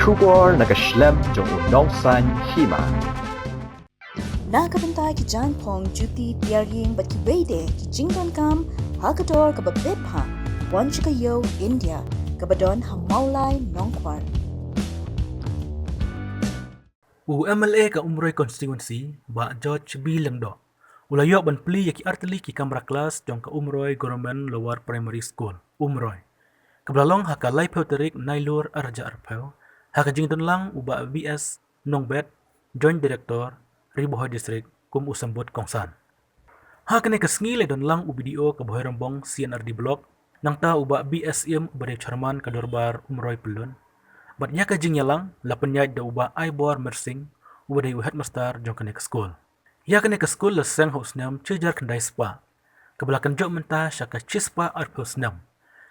Shubor nakaslem jong unongsan hima. Nakabantay ki John Pong Juti Piaring bat ki Wede ki Jingdon Kam Hakador kababebha Wan Chikayo India kabadon hamaulay nongkwar. MLA ka Umroy constituency ba George B. Langdo. Ulayo ban pli yaki artili ki kamera kelas jong ka Umroy Government Lower Primary School. Umroy. Kablalong haka Lai Pewterik Nailur Arja Arpeo. Haka jingdon lang uba BS Nongbet Joint Director Ribohoy District kum usambot kongsan. Haka ne kasngile don lang ubidio ka Bohay Rambong CNRD Block nang ta uba BSM ubade Charman Kadorbar Umroy Pelun. Bat nya ka jingya lang lapanyad da uba Ibor Mersing ubade headmaster jong kane ka school. Ya kane ka school laseng hosnam chejar kandai spa. Kabalakan jo menta syaka chispa arposnam.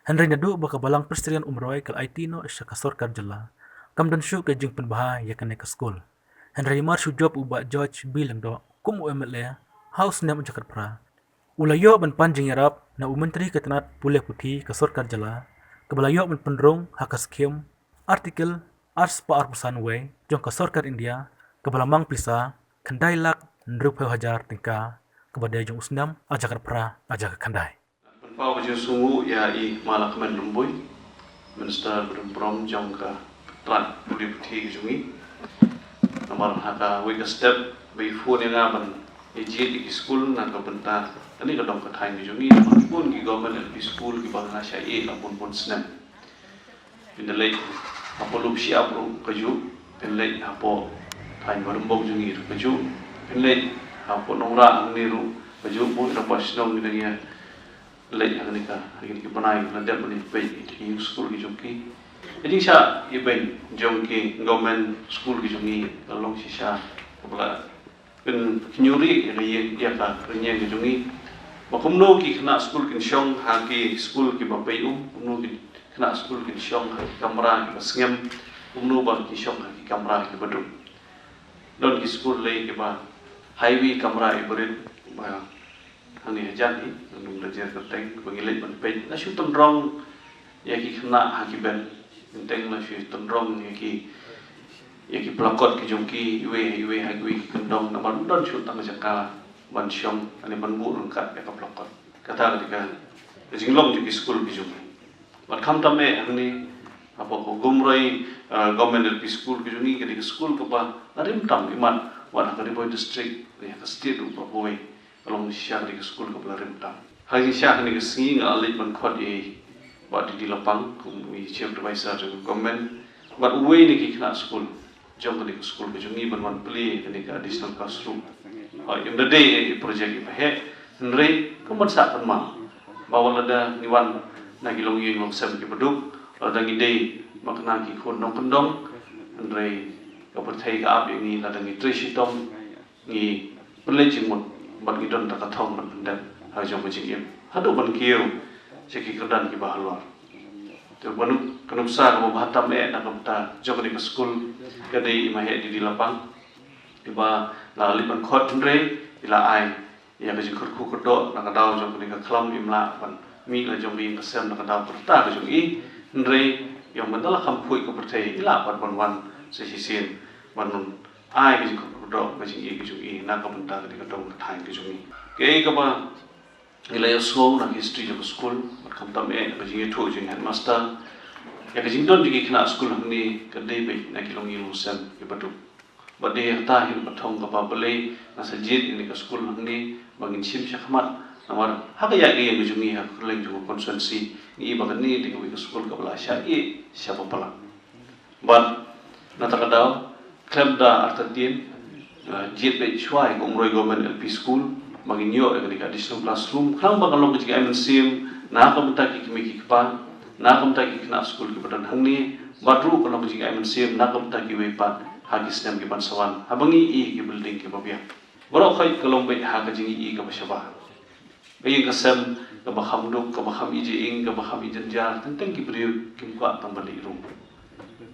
Henry nadu baka balang Presterian Umroy kal Aitino syaka sorkar jala. Kamdan syu ka jing penbaha ya kane ka school. Henry mar syu job uba George B. Langdo kum UMLA house nam jakat pra. Ulayo ban panjing yarap na umentri ketenat pulih putih ka sorkar jala. Kabalayo ban pendrong hakas skim artikel ars pa arpusan way jong ka sorkar India kabalamang pisa kandai lak nruphe hajar tingka kabadai jong usnam ajakar pra ajak kandai. Pau je sungu ya I malak men lumbui minister berprom jong ka tran pulih putih jungi nomor haka we ka step be phone nga ban ejit di school na ka benta ani ka dong ka thai ni jungi pun ki government LP school ki bangla sha e la pun snap pindelai apo lupsi apro kaju pindelai apo thai barumbong jungi kaju pindelai apo nongra angniru kaju pun apa snong ni ya lei angnika hari ki banai na dep ni pe ki school ki jungi jadi sha iben jongki government school ki jungi long si sha bla pen nyuri ye ya ka renye ki jungi makumno ki kena school kin shong ha ki school ki bapai umno ki kena school kin shong ha kamera ki basngem umno ba ki shong ha ki kamera ki badu don ki school lei ki ba highway kamera ibrit ba hani hajan ni nung dajer keteng bangilet ban pe na shu tondrong ya ki kena ha ki ben teng la shu tondrong ya ki plakot ki jongki iwe hagwi ki kendong na ban don shu tang jaka ban syong ani ban bu rengkat ya ka plakot kata ketika jinglong ki school ki jong ban kham tame angni apa ko gumroi government LP school ki jongi ki school ko ba narim tam iman wa ka Riboy district ya ka state u boy along syah di school ko ba rim tam hagi syah ni singi nga alit ban khot e ba di lapang kum wi chief advisor government but uwe ni ki kena school jom ni school ki jongi ban wan play ni ka additional classroom in the day project ipa he nrei kumat sa kan ma bawal ada niwan na gilong yeng long sem ki beduk ada ngidei makna ki khon nong kendong nrei ka perthai ka ap ni la dangi trishitom ni pelejimut ban gidon ta ka thong ban dan ha jom jing hadu ban kieu seki kedan ki bahalwar to banu kanum sa ka bahatam e na kamta jom ni school ka dei ma he di lapang iba la li ban khot nrei ila ai ya ka jing khurku kodo na ka daw jom ni ka khlam imla ban mi la jom bi ka sem na ka daw perta ka jong I nrei yang mandala kham phui ko perthai ila ban wan se sin ban ai ki ko do ka jing I ki jong I na ka banta ka ka dong thai ki jong I ke ka ba ila yo so na history of school kham tam e ka jing thu jing headmaster ya ka jing don ki kena school ni ka dei be na ki long I sem ki batu ba de ta hin pathong ka ba bale na sa jit ni ka school ni bangin sim sha khamat namar ha ka ya ge ki jong I ha leng ju constituency I ba ni di ka school ka bala sha I sha pa pala ban na ta ka daw klem da artadin jit be chwai ko Umroy government LP school magin yo ni ka additional classroom khang ba kalong ki ai sim na ka mata ki ki pa na ka mata ki na school ki badan hangni badru kalong ki ai sim na ka mata ki we pa ha ki snem ki ban sawan habangi I ki building ki babia boro khai kalong be ha ka jingi I ka basaba ai ka sem ka ba khamduk ka ba kham ije ing ka ba kham ijen jar tentang ki beriu ki ka tang bali rum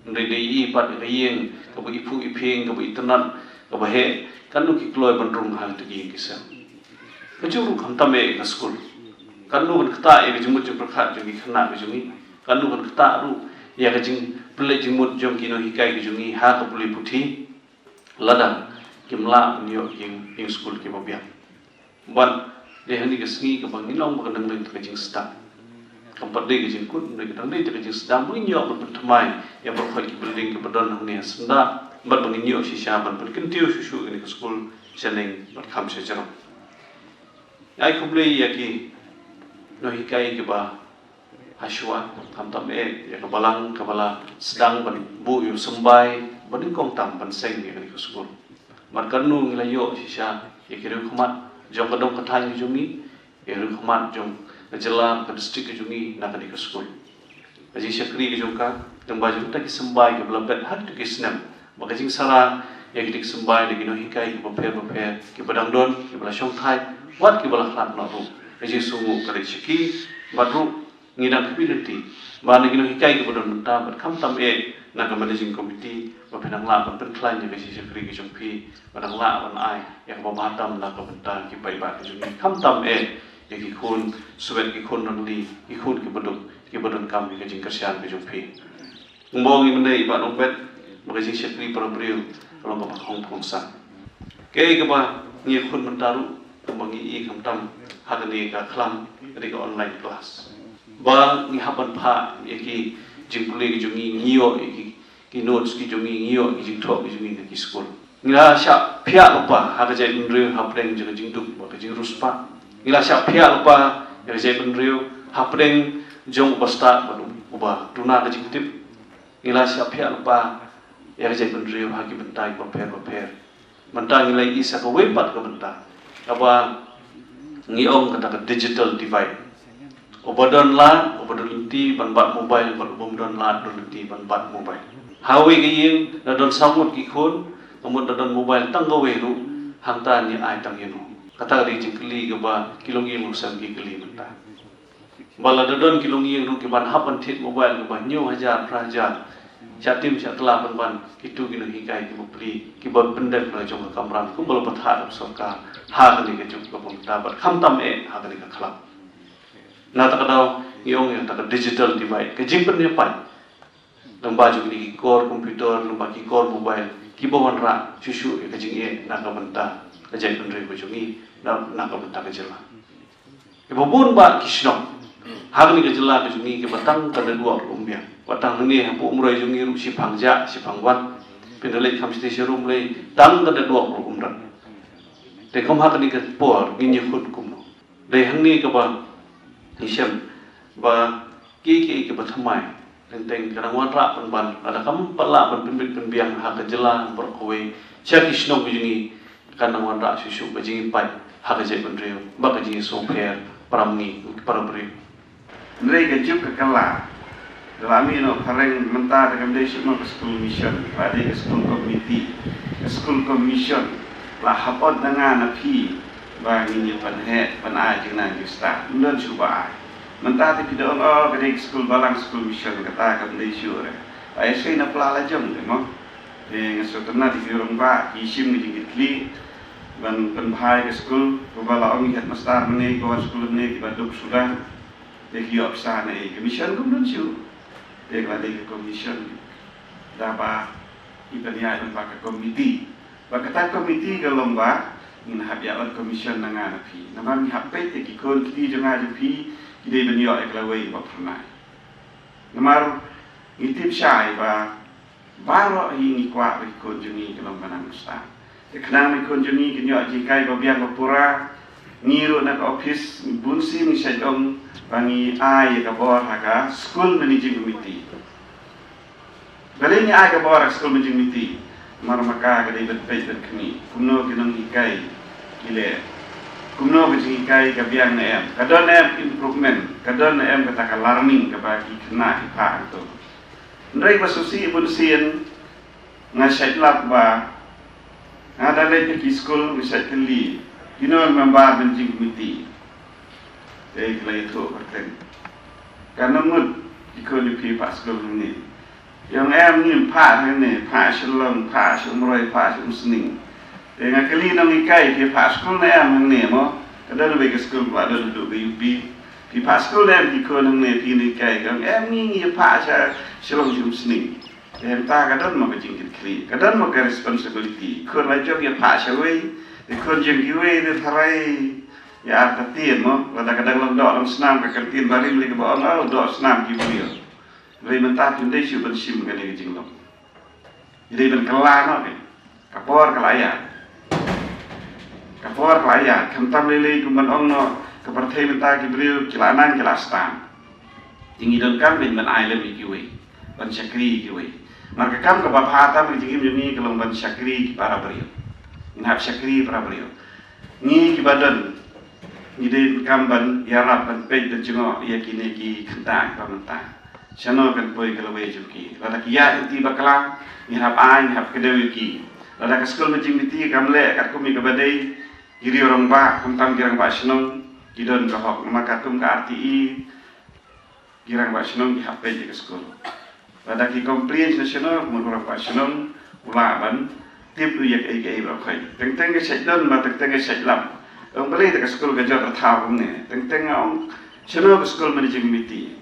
ndai dei I pat rieng ka ba ipu ipeng ka ba itanan ka ba he kanu ki kloy ban rum hal tegi ki sem kajuru kham tame ka school kanu ban khata e jumut jum prakha jungi khana jungi kanu ban khata ru ya kajing pelai jimut jong kino hikai ke jungi ha ke puli puti ladang kimla penyo ing school ki babiak ban de hani ke sngi ke bangilong bakadang deng kajing sta kampat de kajing kun de kadang de kajing sta menyo bertemai ya berkhoi ki building ke badan hang senda bat banginyo si syaban berkentiu susu ini ke school seneng berkham sejarah ai kublei ya ki no hikai ke ba Hashwa, tam ya kebalang kepala sedang bu yu sembai, bading kong tam seng ya kali kuskur. Markanu ngilayo sisa ya kiri kumat jong kadong katanya jungi, ya kiri kumat jong ngejelam ke distrik jungi nak kali kuskur. Kaji syakri jong ka, jong baju kita ki sembai ke belabet hat tu ki senam, maka jing sarang ya kita sembai lagi no hikai ki paper ki badang don ki bala syong thai, wat ki bala khat naru. Kaji sungu kali syaki, badru ngidang community bana gino hikai ke bodon ta bat kham tam na ka managing committee ba penang la ban pen klan ya si sekri ke jumpi badang la ban ai ya ba batam na ka bentar ki bai ba ke jumpi kham tam ya ki khun suwet ki khun nang li ki khun ki bodon kam ke jing kersian ke jumpi ngbo ngi mendai ba nong bet ba jing sekri parabril kalau ba khong khong sa ke ba ngi khun mentaru bangi kham tam hadani ka khlam ke online class ba ngi hapan pha ki jingpule ki jungi ngio ki notes ki jungi ngio ki jingtho ki jungi ki school ngila sha phia lupa ha ka jai nri hapreng jing jingtuk ba ka jing ruspa ngila sha phia lupa ya jai benriu hapreng jong basta ba uba tuna ka jingtip ngila sha phia lupa ya jai benriu ha ki bentai ba per mentang ngilai isa ka wepat ka benta apa ngiong kata ka digital divide obadon ti ban bat mobile ban obadon la don ti ban bat mobile hawi ke yin na don samut ki khon amut don mobile tang gawe ru hangta ni ai tang yenu kata ri jikli ke ba kilongi musam ki kli menta bala don kilongi ru ke ban hapan thit mobile ke ba nyu hajar prajar chatim chatla ban kitu ki no hikai ki bupli ki ba pendak na jong kamran ku bal patha sarkar ha ni ke juk ko ta ba kham tam ha ni ka khlap na tak daw yung tak digital divide ke jing pen pai lamba ju ni core computer lamba ki core mobile ki bawan ra susu ke jing na ka benta ke jai pen re ko jungi na ka benta ke jela ke babun ba kisno hang ni ke jela ke jungi ke batang ka dua umbia batang ni ha pu umrai jungi ru si phangja si phangwan pendalai kham sti serum le tang ka dua umran te kom ha ni ke por ni khut kum no le hang ni ka ba Isem ba ki ke bathamai tenteng kadang wan ra ban ada kam pala ban penbiang ha ka jela berkowe sia kisno bijingi kadang wan ra susu bijingi pai ha ka jai benreu ba ka jingi sofer paramni parabri ndrei ke juk ka kala dalami no kareng menta de kamdesi no school mission pada school commission la hapot dengan api bang ini panai jenang justa non cuba mentah ti pidon ke school balang school mission kata kam dei sure ai sei na plala jom mo ngasotna di firong ba isim ni jingitli ban penbhai ke school bala ong het mastar mene ko school ne ki baduk sudah de ki opsa ne commission kum non chu de la de commission da ba ipania ba ka komiti ba kata komiti ke lomba in habiat commission nangan api namang hape te ki kon ki jonga api ki de benyo eklawai ba pernai namar itip syai ba baro ini kwa ri kon jongi kelom banang sta te knam kon jongi kenyo ji kai ba biang pura ngiru na office bunsi ni sajong bangi ai ka bor haka school managing committee baleni ai ka bor school managing committee mar maka ka de bet kini kuno kinong ikai kile kuno biji ikai ka biang na em kadon em improvement kadon em kata ka learning ka bagi kena ipa to ndai basusi bunsin ngasai lab ba ngada le ki school bisa keli kinon member managing committee kila itu berken karena mud ikut di pas school ni yang em ni pa ni pa shalom pa shumroi pa shumsning dengan kali nang ikai di pas school na em ni mo kada lebih ke school ada duduk BUP Pi pa school dan pi ko nang ne pi ni kai kang ni pa cha shalom jum sning. Em ta kadon ma jing kit kri. Kadon ma ka responsibility. Ko ma job ya pa cha we. De ko jing gi we de tharai ya ta tien mo. Kadang-kadang long dok long senam ka kantin bari li ka ba on dok senam gi brio. Ve man ta pin de shu ban sim ka ni jing long. Jadi ban kala no ke. Kapor kalaya. Kapor kalaya. Kam tam le ku man ong no ka parthai man ta gi brio kilanan kilastan. Tinggi don kam ben man ai le mi gi we. Ban syakri gi we. Maka kam ke bapata berjigim jemi kalau ban syakri para beliau. Inhab syakri para beliau. Ni ki badan ni de kam ban yarap ban pej dan jengo ya kini ki kentang pamenta. Sano kan poi kalau we juki. Lada ki ya ti bakla ni hab ai hab kedewi ki. Lada ka skol majing biti kam le kat kumi ke badai giri orang ba kam tam girang ba senong kidon ka hok maka tum ka RTI girang ba senong ki hab pej ke skol. Pada ki compliance nasional menurut Pak Senong ulaban tip uyak ai berkai teng-teng ke sedon ma teng-teng ke sedlam ong beli ke sekolah ke jor tahu ne teng-teng ong Senong ke sekolah managing committee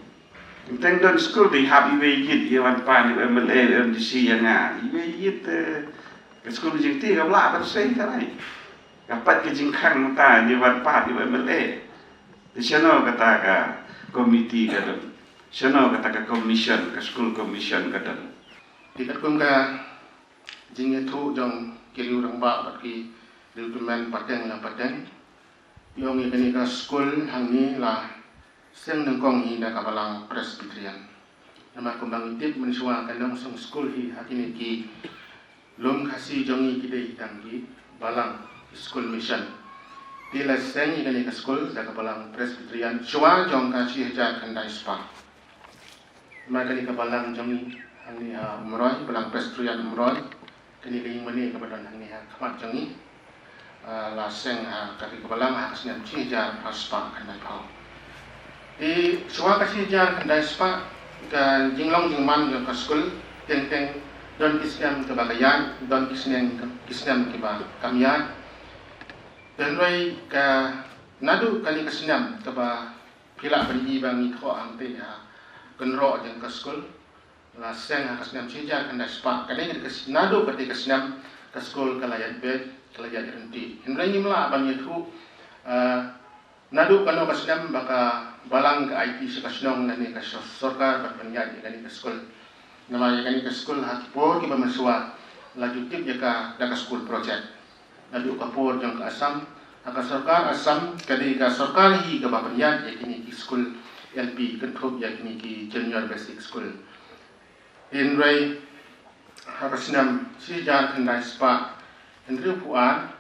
teng-teng don sekolah di habi we yit yawan pan MLA MDC yang iwe yit ke sekolah managing committee ka la ban sei karai kapat ke jingkang ta yawan pan MLA di Senong kata ka komiti ka don Sino kata ka commission, ka school commission kadang. Dikat kum ka jing thu jong keliu rang ba bat ki recruitment pateng la pateng. Yong ni ka school hang ni la seng nang kong hi da ka balang presbyterian. Nama kumbang tip mensua kanang song school hi hakini ki lom khasi jong ki dei tang ki balang school mission. Tila seng ni ka school da ka balang presbyterian. Chua jong ka si hajar kandai spa. Maka ni kabalang jami hani umroy balang presbyterian umroy kini ling mani kabadan hani kamat jami la seng kaki kabalang kasnya cijar aspa kanai pau di suwa kasih jar kanai spa ka jinglong jingman yang ka school teng don kisnam ke bagayan don kisnam ke ba kamian dan roi ka nadu kali kisnam ke ba pila bani bangi kho ante kenro yang ke school la seng kasnam cijar kanai spa kadang ke nadu pati kasnam ke school kalayat bed kalayat renti hendrai nimla ban yetu nadu kano kasnam baka balang ke IT sekasnong nani ke sorkar bat penyat kani ke school nama kani ke school hatpor ki bamaswa laju tip ka da school project nadu kapor jong ke asam aka sorkar asam kadi ka sorkar hi ke bapenyat kini ki school LP kentrop yakni ki junior basic school hendrai hakasnam cijar kanai spa hendrai puan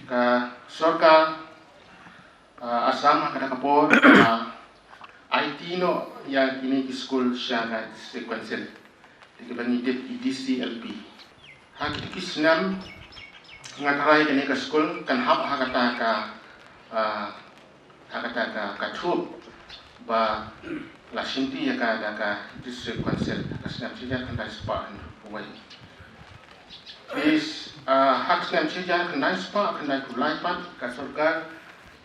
ka sorkar asam kada kapor IT no yang ini di school syarat sequential dikebani DCLP hak kisnam ngatarai kini ke school kan hak hakata ka trup ba la shinti ya ka district council kasnam sija kan dai spa buai is hak snam sija kan dai spa kan dai kulai pat ka sorkar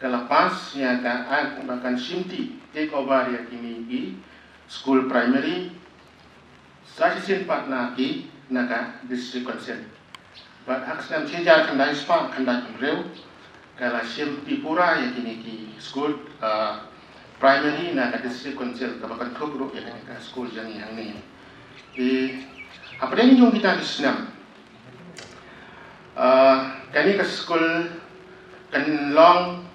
kalapas ya ka bahkan shinti take over ya kini di school primary sajisin pat na ki naka district council but hak snam sija kan dai spa kan dai reu kala shinti pura ya kini ki school primary na ka district council ka bakan thogro ya ka school jani hang ni apa ni jong kita disnam kani ka school kan long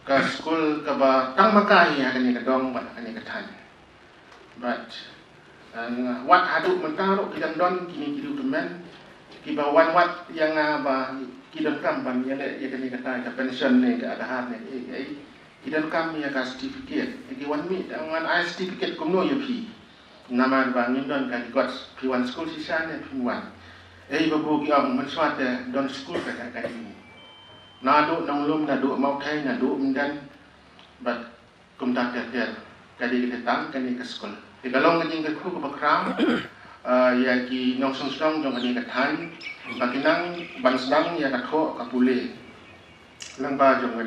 ka school ka ba tang makai ya kani ka dong ba kani ka than but wat hadu mentaro kidang don kini kidu teman kiba wan wat yang ba kidang kamban ya kani ka ta ka pension ni ka adahar ni idan kami ya ka certificate igi wan mi dengan I certificate kumno ya pi nama bangin don ka got P1 school sisa ne P1 babu ki am manswat don school ka ini nado nang lum nado mau thai nado mendan bat kum tak ter kadi kita tang kani ke school digalong nging ke ku ka bakram ya ki nong song song jong kani ka than bakinang ban sedang ya ka tho ka pule lang ba jong